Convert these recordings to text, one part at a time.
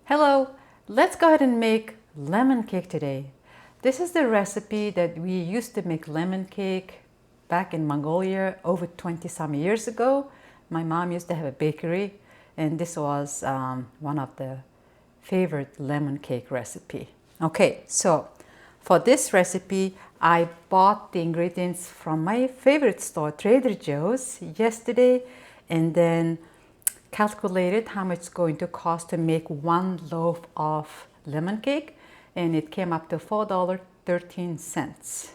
Hello, let's go ahead and make lemon cake today. This is the recipe that we used to make lemon cake back in Mongolia over 20 some years ago. My mom used to have a bakery and this was one of the favorite lemon cake recipe. Okay, so for this recipe, I bought the ingredients from my favorite store, Trader Joe's, yesterday, and then calculated how much it's going to cost to make one loaf of lemon cake, and it came up to $4.13.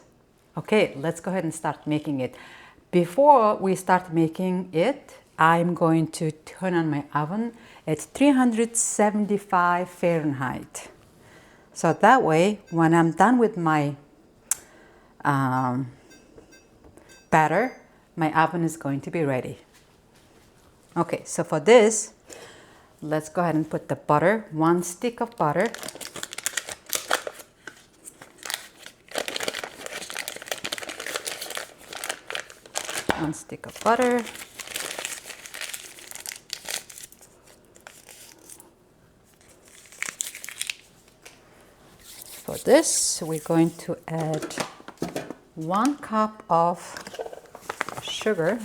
Okay, let's go ahead and start making it. Before we start making it, I'm going to turn on my oven at 375 Fahrenheit. So that way, when I'm done with my batter, my oven is going to be ready. Okay, so for this, let's go ahead and put the butter, 1 stick of butter. One stick of butter. For this, we're going to add 1 cup of sugar.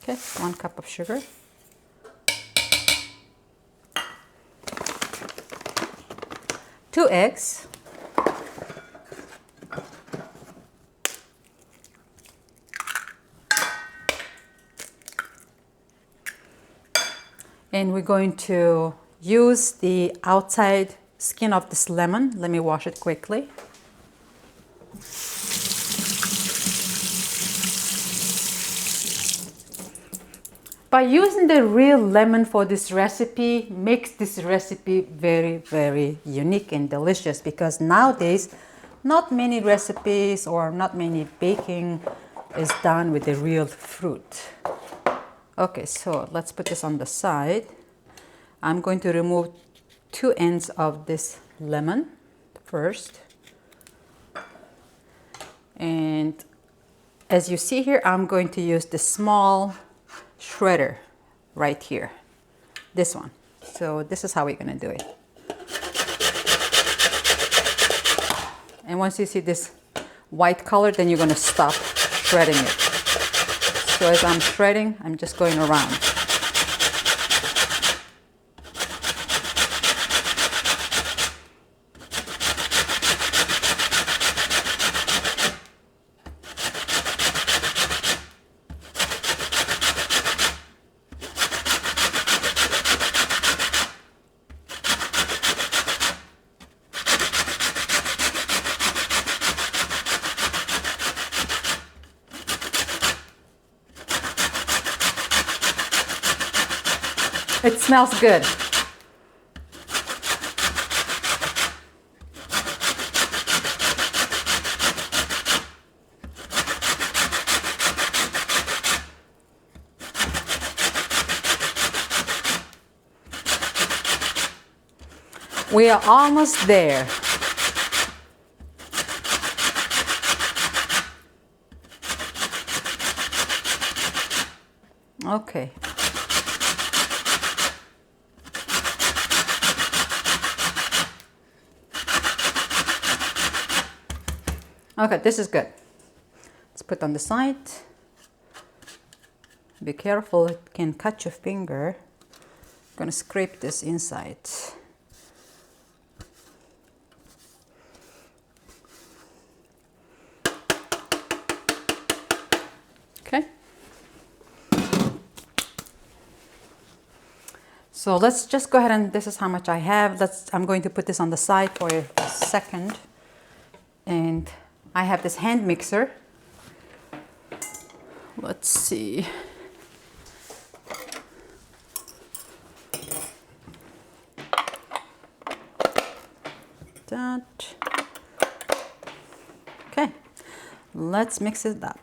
Okay, 1 cup of sugar. Two eggs. And we're going to use the outside skin of this lemon. Let me wash it quickly. By using the real lemon for this recipe makes this recipe very, very unique and delicious, because nowadays not many recipes or not many baking is done with the real fruit. Okay, so let's put this on the side. I'm going to remove 2 ends of this lemon first. And as you see here, I'm going to use the small shredder right here, this one. So this is how we're going to do it. And once you see this white color, then you're going to stop shredding it. So as I'm shredding, I'm just going around. It smells good. We are almost there. Okay. Okay, this is good. Let's put on the side. Be careful, it can cut your finger. I'm gonna scrape this inside. Okay. So let's just go ahead and this is how much I have. I'm going to put this on the side for a second. And I have this hand mixer. Let's see. That. Okay, let's mix it up.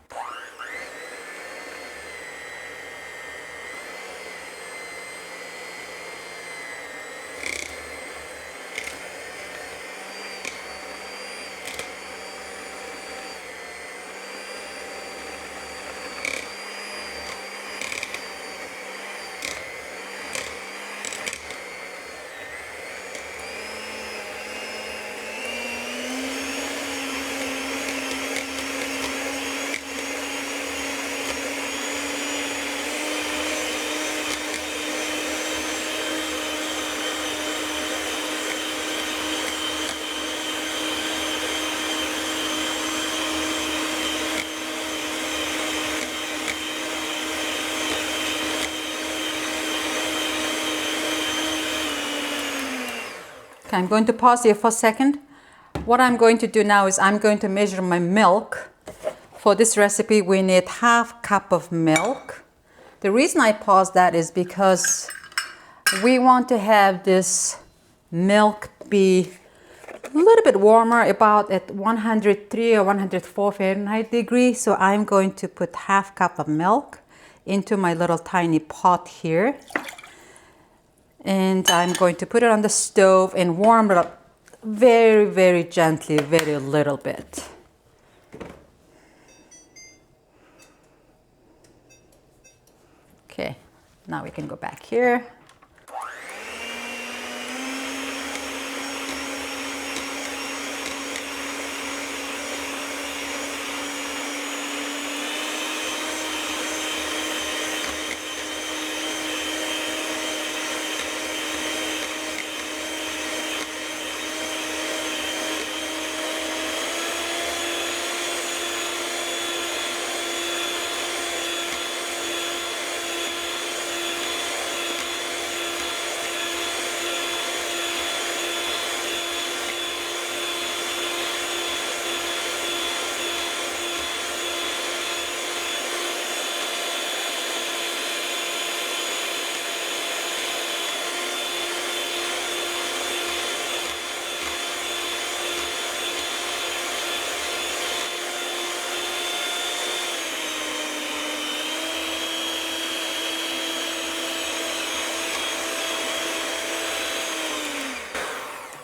Okay, I'm going to pause here for a second. What I'm going to do now is I'm going to measure my milk. For this recipe, we need 1/2 cup of milk. The reason I pause that is because we want to have this milk be a little bit warmer, about at 103 or 104 Fahrenheit degree. So I'm going to put 1/2 cup of milk into my little tiny pot here. And I'm going to put it on the stove and warm it up very, very gently, very little bit. Okay, now we can go back here.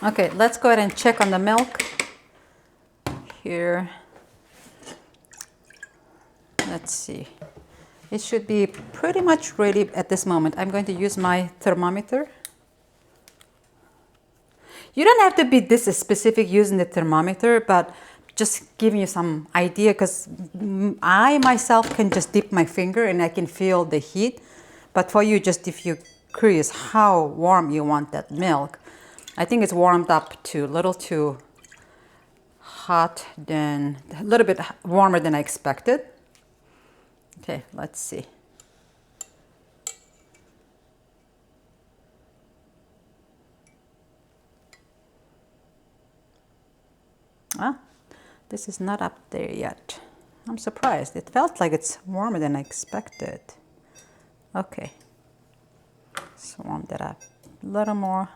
Okay, let's go ahead and check on the milk here. Let's see. It should be pretty much ready at this moment. I'm going to use my thermometer. You don't have to be this specific using the thermometer, but just giving you some idea, because I myself can just dip my finger and I can feel the heat. But for you, just if you're curious how warm you want that milk, I think it's warmed up to a little too hot, a little bit warmer than I expected. Okay, let's see. Ah, this is not up there yet. I'm surprised. It felt like it's warmer than I expected. Okay, let's warm that up a little more.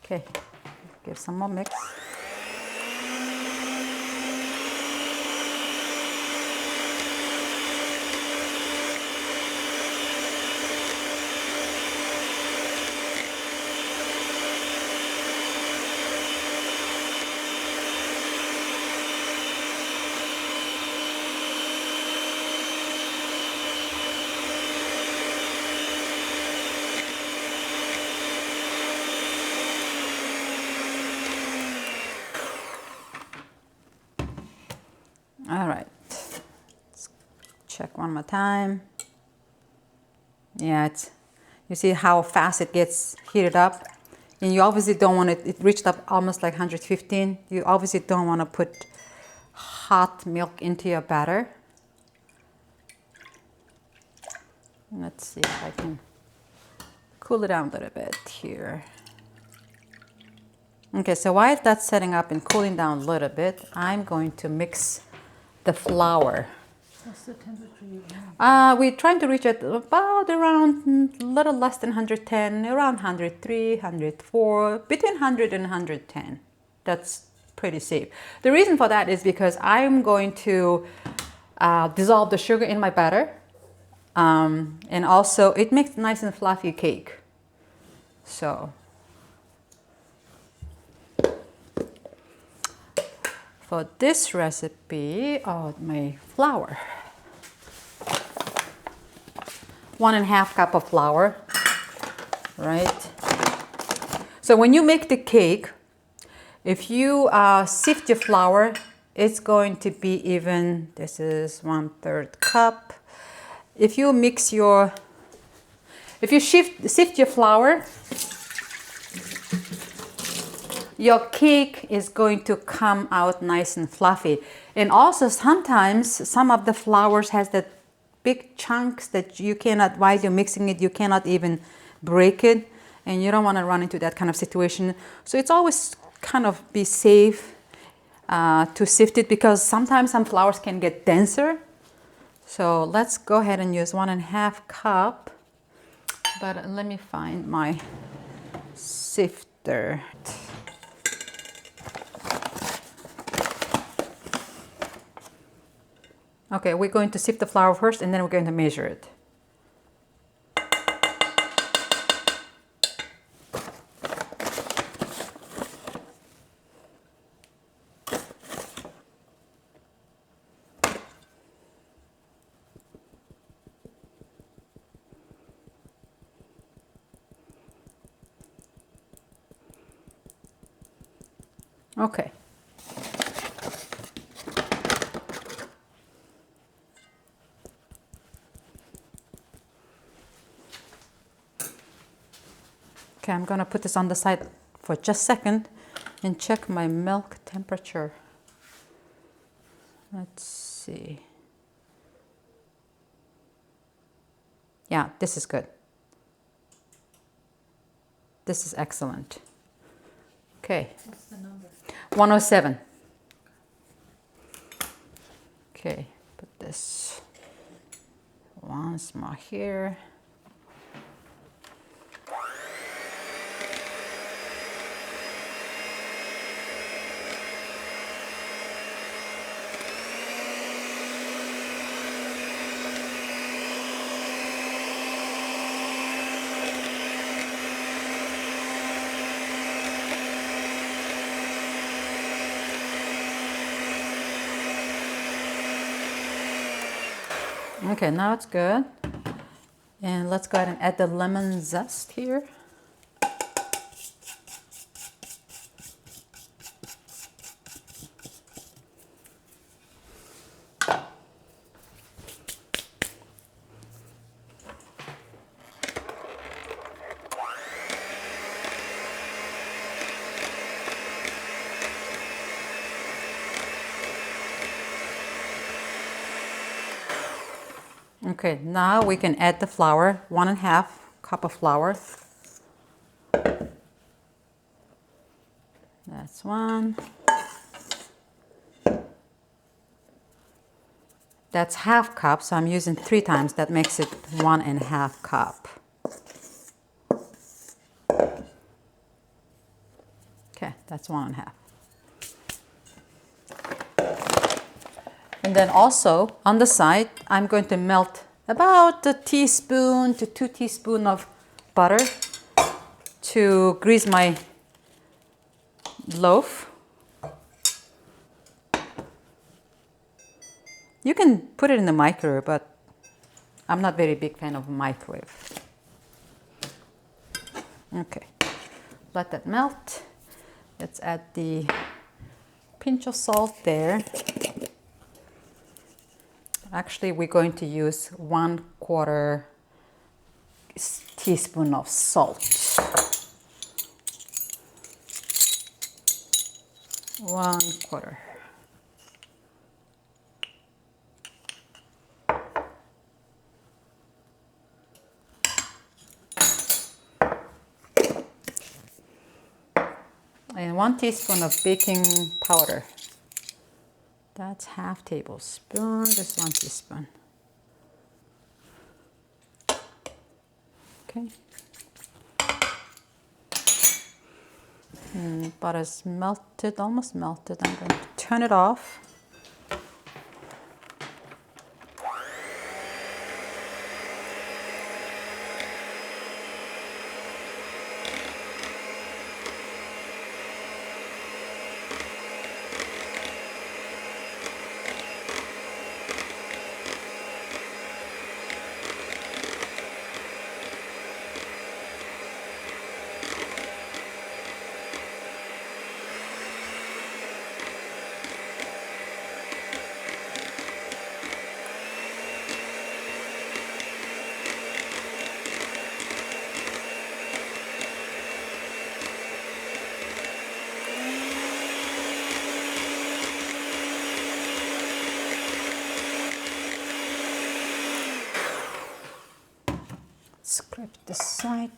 Okay, give some more mix. All right, let's check one more time. Yeah, you see how fast it gets heated up, and you obviously don't want it reached up almost like 115. You obviously don't want to put hot milk into your batter. Let's see if I can cool it down a little bit here. Okay, so while that's setting up and cooling down a little bit, I'm going to mix the flour. What's the temperature you want? We're trying to reach it about around a little less than 110, around 103, 104, between 100 and 110. That's pretty safe. The reason for that is because I'm going to dissolve the sugar in my batter, and also it makes nice and fluffy cake. So for this recipe, my flour, 1.5 cup of flour, right? So when you make the cake, if you sift your flour, it's going to be even. This is 1/3 cup. If you sift your flour, your cake is going to come out nice and fluffy. And also sometimes some of the flours has that big chunks that you cannot, while you're mixing it, you cannot even break it. and you don't want to run into that kind of situation. So it's always kind of be safe to sift it, because sometimes some flours can get denser. So let's go ahead and use 1.5 cup. But let me find my sifter. Okay, we're going to sift the flour first, and then we're going to measure it. Okay. Okay, I'm gonna put this on the side for just a second and check my milk temperature. Let's see. Yeah, this is good. This is excellent. Okay. What's the number? 107. Okay, put this once more here. Okay, now it's good. And let's go ahead and add the lemon zest here. Okay, now we can add the flour, 1.5 cup of flour. That's one. That's 1/2 cup, so I'm using 3 times. That makes it 1.5 cup. Okay, that's 1.5. And then also on the side, I'm going to melt about a teaspoon to 2 teaspoons of butter to grease my loaf. You can put it in the microwave, but I'm not very big fan of microwave. Okay, let that melt. Let's add the pinch of salt there. Actually, we're going to use 1/4 teaspoon of salt. 1/4. And 1 teaspoon of baking powder. That's 1/2 tablespoon, this 1 teaspoon. Okay. And butter's melted, almost melted. I'm going to turn it off. Scrape the side.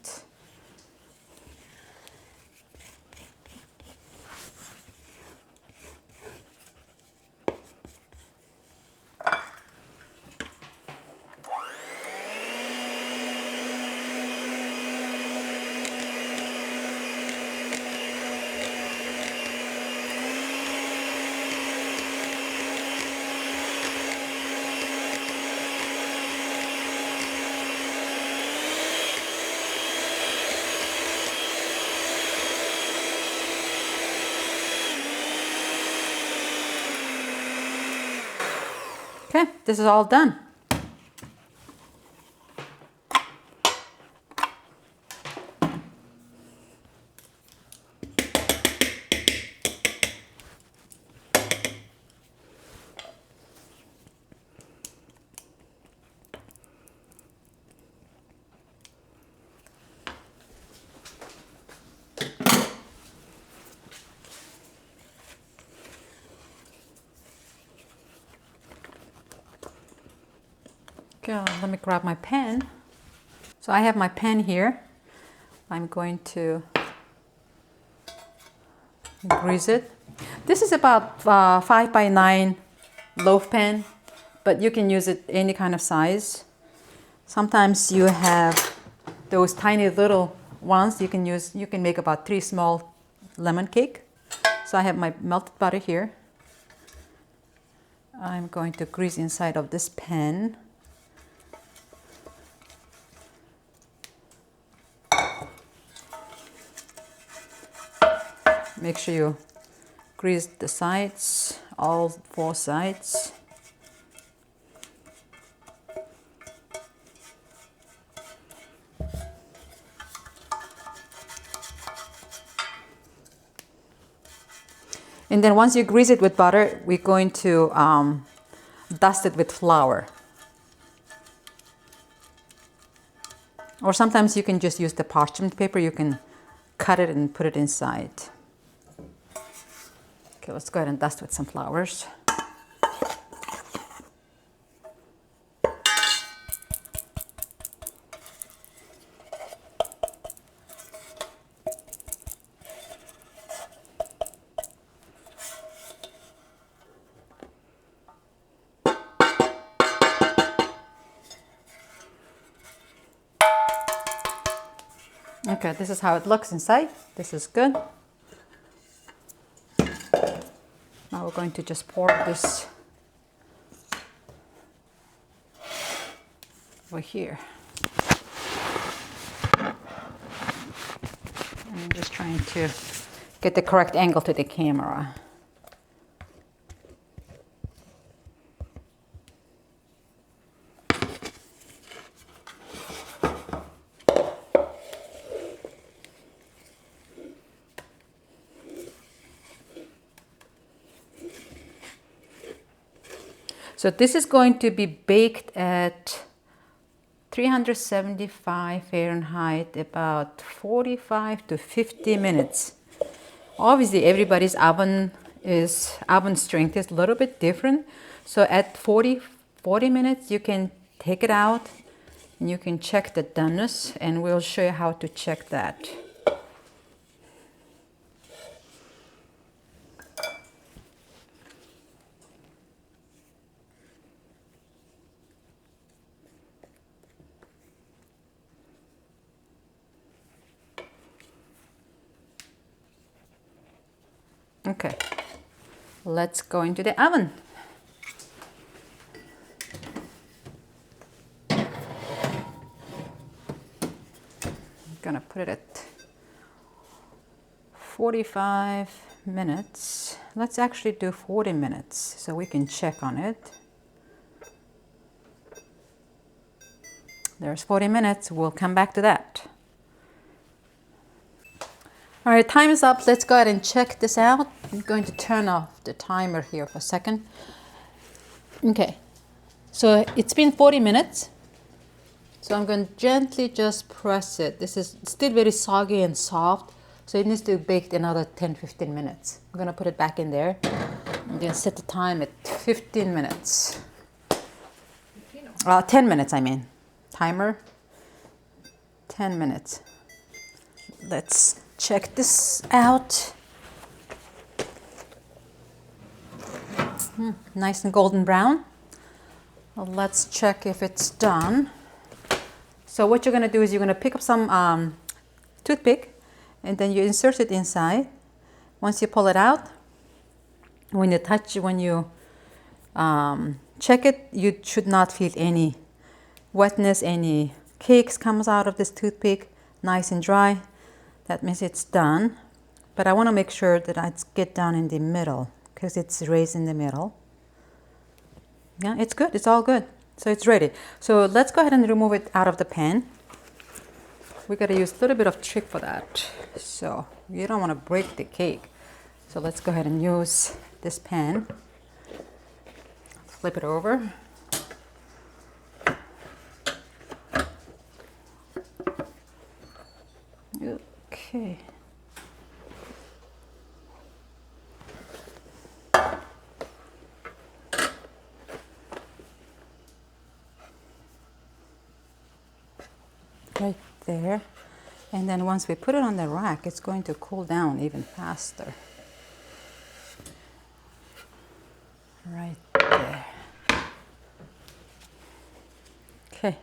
Okay, this is all done. Okay, let me grab my pen. So I have my pen here. I'm going to grease it. This is about 5 by 9 loaf pen, but you can use it any kind of size. Sometimes you have those tiny little ones. You can make about 3 small lemon cake. So I have my melted butter here. I'm going to grease inside of this pen. Make sure you grease the sides, all 4 sides. And then once you grease it with butter, we're going to dust it with flour. Or sometimes you can just use the parchment paper. You can cut it and put it inside. Okay, let's go ahead and dust with some flowers. Okay, this is how it looks inside. This is good. Now we're going to just pour this over here. I'm just trying to get the correct angle to the camera. So this is going to be baked at 375 Fahrenheit, about 45 to 50 minutes. Obviously, everybody's oven strength is a little bit different. So at 40 minutes, you can take it out and you can check the doneness, and we'll show you how to check that. Okay, let's go into the oven. I'm gonna put it at 45 minutes. Let's actually do 40 minutes so we can check on it. There's 40 minutes, we'll come back to that. All right, time is up. Let's go ahead and check this out. I'm going to turn off the timer here for a second. Okay, so it's been 40 minutes. So I'm going to gently just press it. This is still very soggy and soft, so it needs to be baked another 10-15 minutes. I'm going to put it back in there. I'm going to set the time at 15 minutes. 10 minutes, I mean. Timer, 10 minutes. Let's check this out. Nice and golden brown. Well, let's check if it's done. So what you're going to do is you're going to pick up some toothpick, and then you insert it inside. Once you pull it out, when you check it, you should not feel any wetness, any cakes comes out of this toothpick, nice and dry. That means it's done. But I want to make sure that I get down in the middle because it's raised in the middle. Yeah, it's good. It's all good. So it's ready. So let's go ahead and remove it out of the pan. We got to use a little bit of trick for that. So you don't want to break the cake. So let's go ahead and use this pan. Flip it over. Okay. Right there. And then once we put it on the rack, it's going to cool down even faster. Right there. Okay.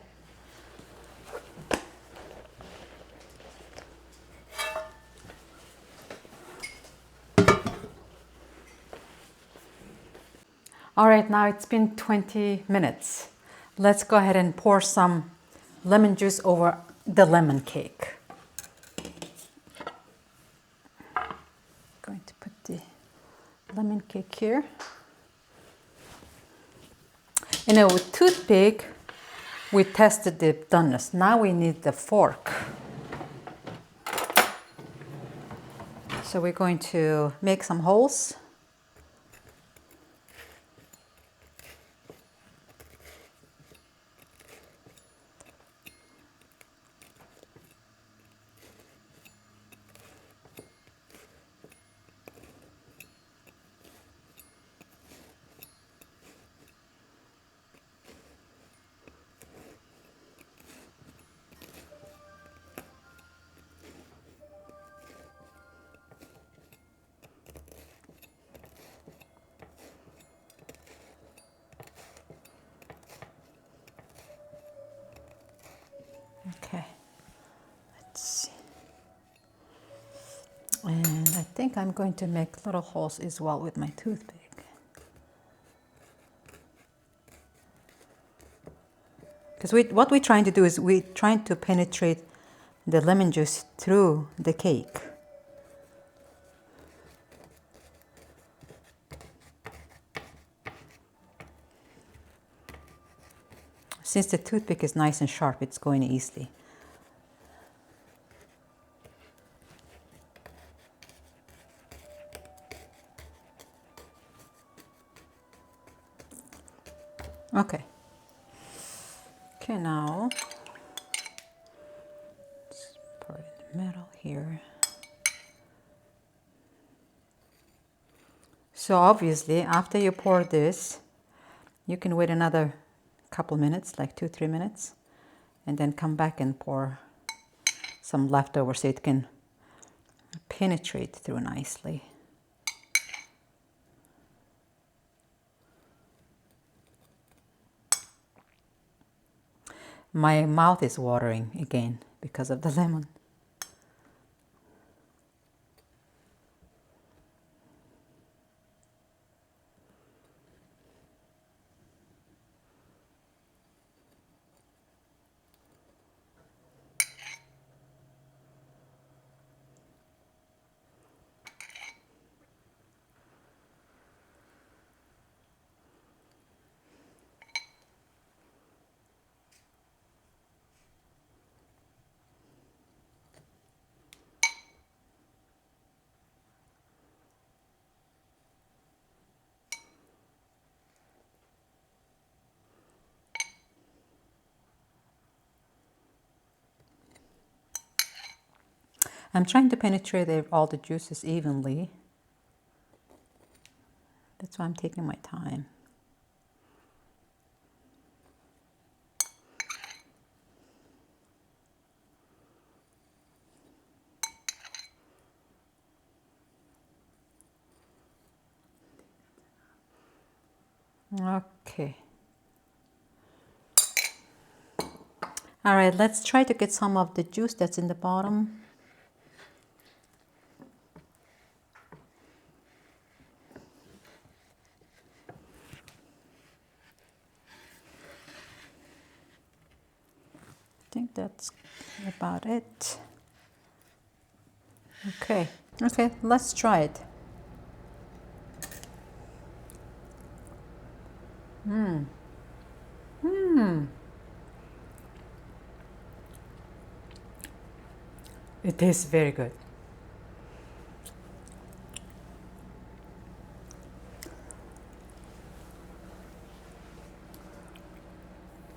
All right, now it's been 20 minutes. Let's go ahead and pour some lemon juice over the lemon cake. Going to put the lemon cake here. With toothpick, we tested the doneness. Now we need the fork. So we're going to make some holes. Okay, let's see. And I think I'm going to make little holes as well with my toothpick. Because what we're trying to do is we're trying to penetrate the lemon juice through the cake. Since the toothpick is nice and sharp, it's going easily. Okay. Okay, now let's pour it in the middle here. So obviously, after you pour this, you can wait another couple minutes, like 2-3 minutes, and then come back and pour some leftover so it can penetrate through nicely. My mouth is watering again because of the lemon. I'm trying to penetrate all the juices evenly. That's why I'm taking my time. Okay. All right, let's try to get some of the juice that's in the bottom. I think that's about it. Okay, let's try it. It tastes very good.